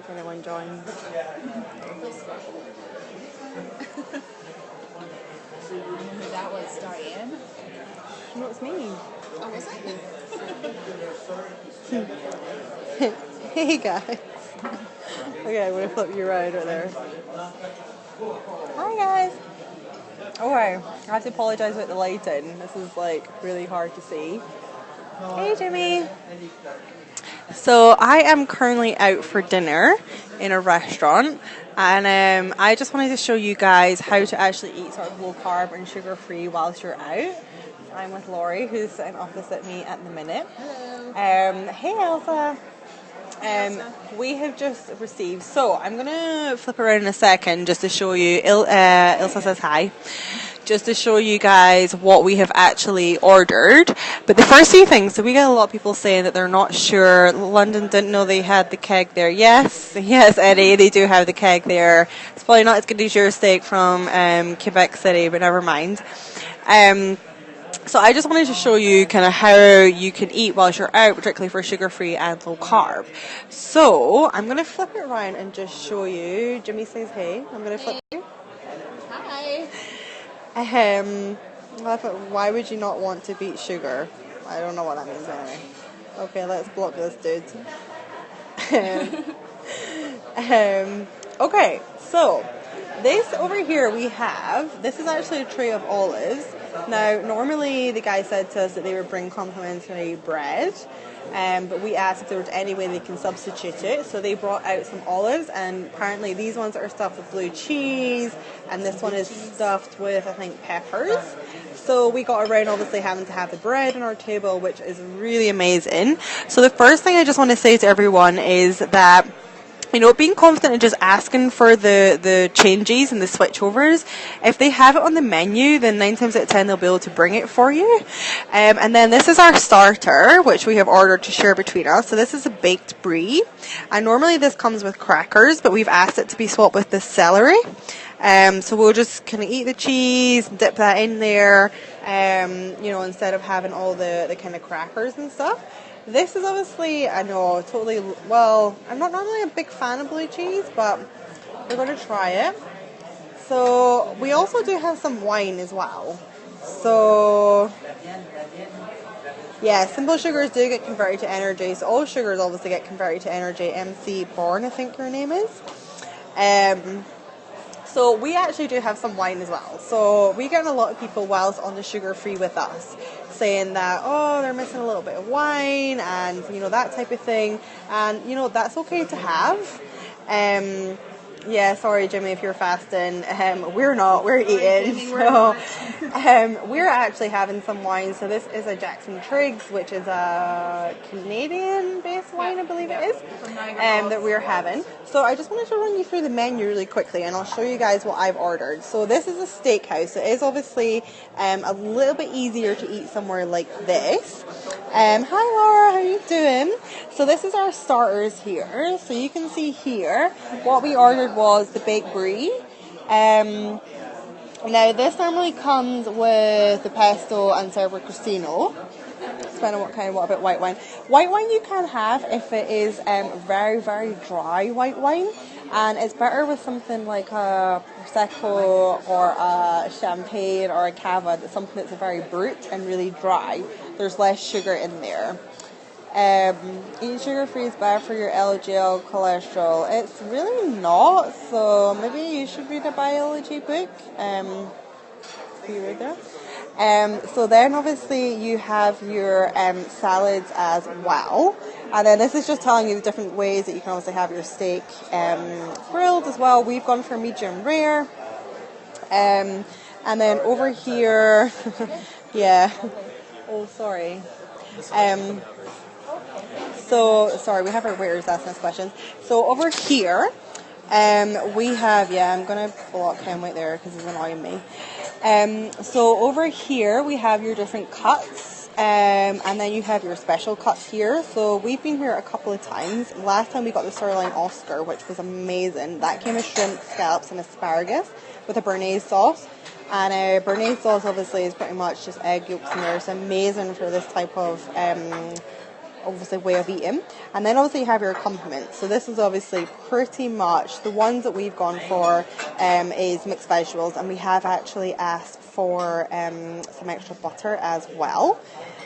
if anyone joins. Who that was, Diane? No, it's me. Oh, was it? Hey guys. Okay, I'm gonna flip you right over there. Hi guys. Okay, I have to apologise about the lighting. This is like really hard to see. Hey Jimmy. So I am currently out for dinner in a restaurant, and I just wanted to show you guys how to actually eat sort of low carb and sugar free whilst you're out. I'm with Laurie, who's sitting opposite me at the minute. Hello. Hey Elsa. We have just received, so I'm going to flip around in a second just to show you, Ilsa says hi, just to show you guys what we have actually ordered. But the first few things, so we get a lot of people saying that they're not sure. London didn't know they had the keg there. Yes, Eddie, they do have the keg there. It's probably not as good as your steak from Quebec City, but never mind. So I just wanted to show you kind of how you can eat whilst you're out, particularly for sugar-free and low carb. So I'm going to flip it around and just show you. Jimmy says hey. I'm going to flip you. Hi. Why would you not want to beat sugar? I don't know what that means anyway. Okay, let's block this dude. Okay, so this over here we have, this is actually a tray of olives. Now, normally the guy said to us that they would bring complimentary bread, but we asked if there was any way they can substitute it. So they brought out some olives, and apparently these ones are stuffed with blue cheese, and this one is stuffed with, I think, peppers. So we got around obviously having to have the bread on our table, which is really amazing. So the first thing I just want to say to everyone is that, you know, being confident and just asking for the changes and the switchovers. If they have it on the menu, then 9 times out of 10 they'll be able to bring it for you. And then this is our starter, which we have ordered to share between us. So this is a baked brie. And normally this comes with crackers, but we've asked it to be swapped with the celery. So we'll just kind of eat the cheese, dip that in there, you know, instead of having all the kind of crackers and stuff. This is obviously, I know, totally, well, I'm not normally a big fan of blue cheese, but we're going to try it. So we also do have some wine as well. So, yeah, simple sugars do get converted to energy. So all sugars obviously get converted to energy. MC Bourne, I think her name is. So we actually do have some wine as well. So we get a lot of people whilst on the sugar free with us saying that, oh, they're missing a little bit of wine and, you know, that type of thing. And, you know, that's okay to have. Yeah, sorry, Jimmy, if you're fasting. We're not. We're eating. So, we're actually having some wine. So this is a Jackson Triggs, which is a Canadian-based wine, I believe it is, that we're having. So I just wanted to run you through the menu really quickly, and I'll show you guys what I've ordered. So this is a steakhouse. It is obviously a little bit easier to eat somewhere like this. Hi, Laura. How are you doing? So this is our starters here. So you can see here what we ordered was the baked brie. Now this normally comes with the pesto and Cervo Cristino, depending on what about white wine. White wine you can have if it is very, very dry white wine, and it's better with something like a Prosecco or a Champagne or a Cava, that's something that's very brut and really dry. There's less sugar in there. Eating sugar-free is bad for your LDL cholesterol. It's really not, so maybe you should read a biology book. See right there. So then obviously you have your salads as well. And then this is just telling you the different ways that you can obviously have your steak grilled as well. We've gone for medium rare. And then over here, yeah. Oh, sorry. So, sorry, we have our waiters asking us questions. So over here, we have, I'm going to block him right there because he's annoying me. So over here, we have your different cuts, and then you have your special cuts here. So we've been here a couple of times. Last time we got the sirloin Oscar, which was amazing. That came with shrimp, scallops, and asparagus with a béarnaise sauce. And béarnaise sauce obviously is pretty much just egg yolks in there. It's amazing for this type of obviously way of eating. And then obviously you have your accompaniment. So this is obviously pretty much the ones that we've gone for is mixed vegetables, and we have actually asked for some extra butter as well.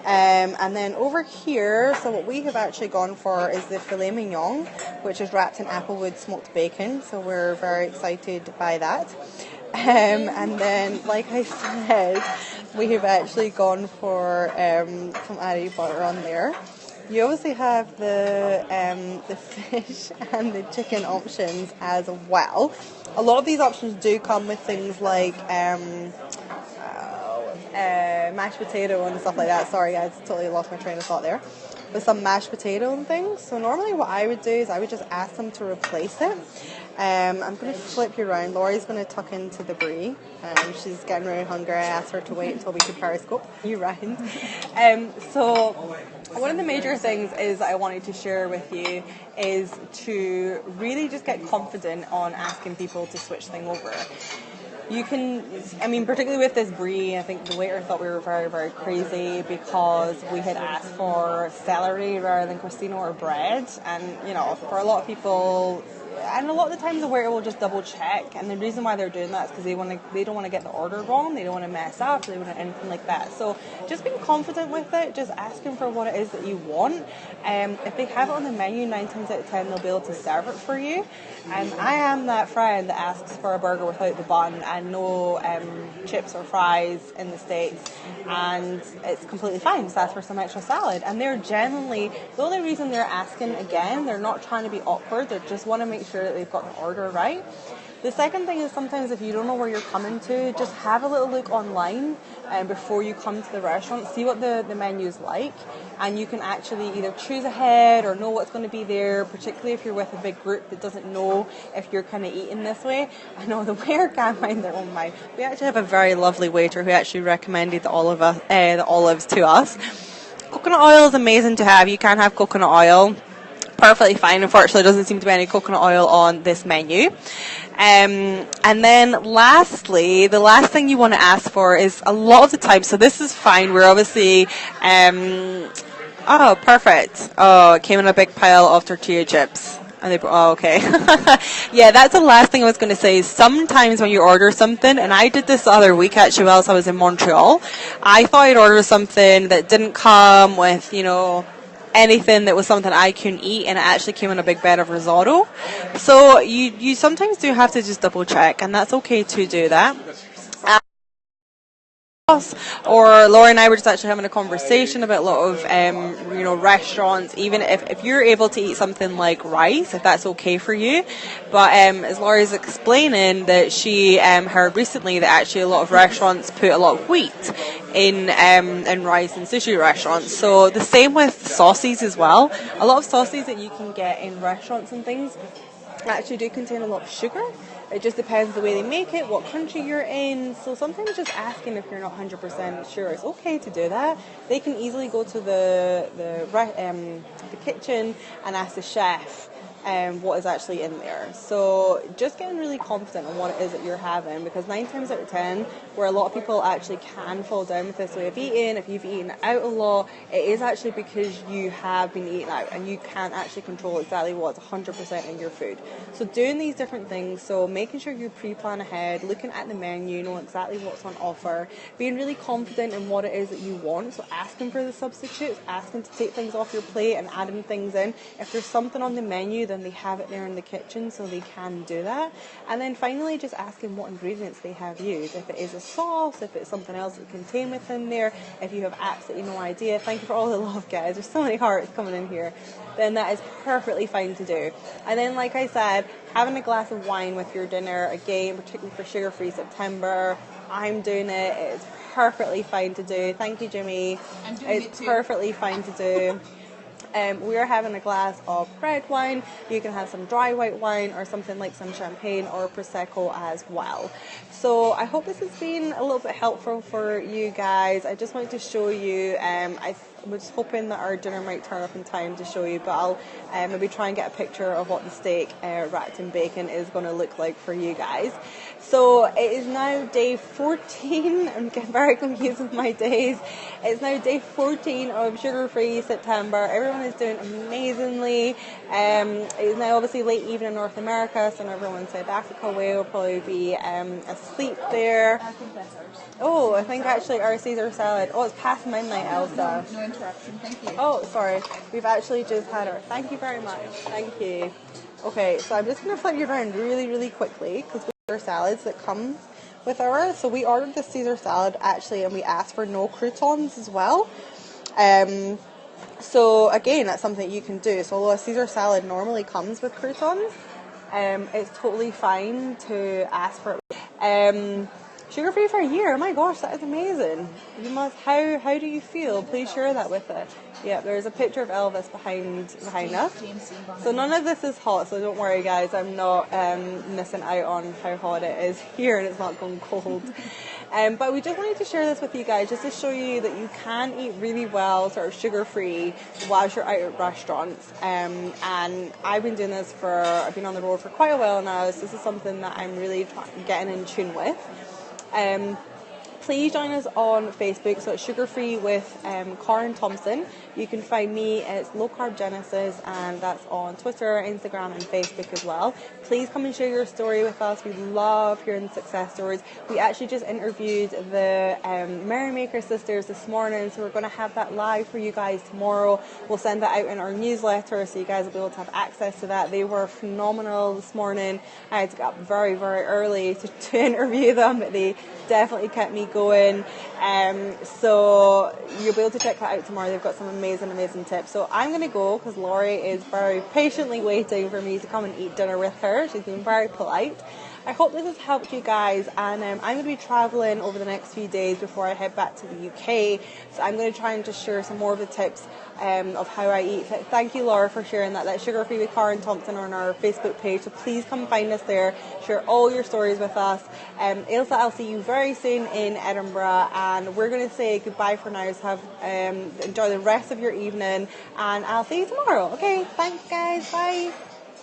And then over here, so what we have actually gone for is the filet mignon, which is wrapped in applewood smoked bacon. So we're very excited by that. And then, like I said, we have actually gone for some added butter on there. You obviously have the fish and the chicken options as well. A lot of these options do come with things like mashed potato and stuff like that. Sorry guys, totally lost my train of thought there. With some mashed potato and things. So normally what I would do is I would just ask them to replace it. I'm going to flip you around. Laurie's going to tuck into the brie. She's getting really hungry. I asked her to wait until we could periscope you round. So one of the major things is I wanted to share with you is to really just get confident on asking people to switch things over. You can, I mean, particularly with this brie, I think the waiter thought we were very, very crazy because we had asked for celery rather than crostino or bread. And, you know, for a lot of people, and a lot of the time the waiter will just double check, and the reason why they're doing that is because they don't want to get the order wrong, they don't want to mess up, they don't want anything like that. So just being confident with it, just asking for what it is that you want. If they have it on the menu, 9 times out of 10 they'll be able to serve it for you. I am that friend that asks for a burger without the bun and no chips or fries in the States, and it's completely fine. Just ask for some extra salad, and they're generally, the only reason they're asking again, they're not trying to be awkward, they just want to make sure that they've got the order right. The second thing is sometimes if you don't know where you're coming to, just have a little look online before you come to the restaurant, see what the menu is like, and you can actually either choose ahead or know what's going to be there, particularly if you're with a big group that doesn't know if you're kind of eating this way. I know the waiter can't mind their own mind. We actually have a very lovely waiter who actually recommended the olives to us. Coconut oil is amazing to have. You can have coconut oil. Perfectly fine. Unfortunately, there doesn't seem to be any coconut oil on this menu. And then lastly, the last thing you want to ask for is a lot of the time, so this is fine, we're obviously, oh, perfect. Oh, it came in a big pile of tortilla chips. And okay. Yeah, that's the last thing I was going to say. Sometimes when you order something, and I did this the other week actually whilst I was in Montreal, I thought I'd order something that didn't come with, you know, anything that was something I couldn't eat, and it actually came in a big bed of risotto. So you sometimes do have to just double check, and that's okay to do that. Or Laura and I were just actually having a conversation about a lot of restaurants, even if you're able to eat something like rice, if that's okay for you. But as Laura's explaining, that she heard recently that actually a lot of restaurants put a lot of wheat in rice and sushi restaurants. So the same with sauces as well. A lot of sauces that you can get in restaurants and things actually do contain a lot of sugar. It just depends the way they make it, what country you're in. So sometimes just asking if you're not 100% sure, it's okay to do that. They can easily go to the kitchen and ask the chef what is actually in there. So just getting really confident on what it is that you're having, because 9 times out of 10, where a lot of people actually can fall down with this way of eating, if you've eaten out a lot, it is actually because you have been eating out and you can't actually control exactly what's 100% in your food. So doing these different things, so making sure you pre-plan ahead, looking at the menu, know exactly what's on offer, being really confident in what it is that you want, so asking for the substitutes, asking to take things off your plate and adding things in. If there's something on the menu, then they have it there in the kitchen, so they can do that. And then finally just asking what ingredients they have used. If it is a sauce, if it's something else that contain within there, if you have absolutely no idea, thank you for all the love guys, there's so many hearts coming in here, then that is perfectly fine to do. And then like I said, having a glass of wine with your dinner, again, particularly for Sugar-Free September, I'm doing it, it's perfectly fine to do. Thank you, Jimmy. I'm doing it's perfectly fine to do. We are having a glass of red wine. You can have some dry white wine or something like some champagne or Prosecco as well. So I hope this has been a little bit helpful for you guys. I just wanted to show you, we're just hoping that our dinner might turn up in time to show you, but I'll maybe try and get a picture of what the steak wrapped in bacon is going to look like for you guys. So it is now day 14. I'm getting very confused with my days. It's now day 14 of sugar-free September. Everyone is doing amazingly. It is now obviously late evening in North America, so everyone in South Africa will probably be asleep there. I think that's ours. Oh, I think actually our Caesar salad. Oh, it's past midnight, Elsa. No interruption, thank you. Oh, sorry. We've actually just had our... Thank you very much. Thank you. Okay, so I'm just going to flip you around really, really quickly because we have our salads that come with ours. So we ordered the Caesar salad actually, and we asked for no croutons as well. So again, that's something you can do. So although a Caesar salad normally comes with croutons, it's totally fine to ask for it. Sugar-free for a year. Oh my gosh, that is amazing. You must. How do you feel? Please share that with us. Yeah, there's a picture of Elvis behind us. So none of this is hot, so don't worry, guys. I'm not missing out on how hot it is here, and it's not going cold. But we just wanted to share this with you guys, just to show you that you can eat really well, sort of sugar-free, whilst you're out at restaurants. And I've been doing this I've been on the road for quite a while now, so this is something that I'm really getting in tune with. Please join us on Facebook, so it's Sugar Free with Karen Thompson. You can find me, it's Low Carb Genesis, and that's on Twitter, Instagram, and Facebook as well. Please come and share your story with us. We love hearing success stories. We actually just interviewed the Merrymaker sisters this morning, so we're going to have that live for you guys tomorrow. We'll send that out in our newsletter, so you guys will be able to have access to that. They were phenomenal this morning. I had to get up very, very early to interview them, but they definitely kept me going. So you'll be able to check that out tomorrow. They've got some amazing tips. So I'm going to go because Laurie is very patiently waiting for me to come and eat dinner with her. She's been very polite. I hope this has helped you guys, and I'm going to be traveling over the next few days before I head back to the UK, so I'm going to try and just share some more of the tips of how I eat. Thank you, Laura, for sharing that. That's Sugar Free with Karen Thompson on our Facebook page, so please come find us there, share all your stories with us. Ailsa, I'll see you very soon in Edinburgh, and we're going to say goodbye for now, so enjoy the rest of your evening, and I'll see you tomorrow. Okay, thanks guys, bye.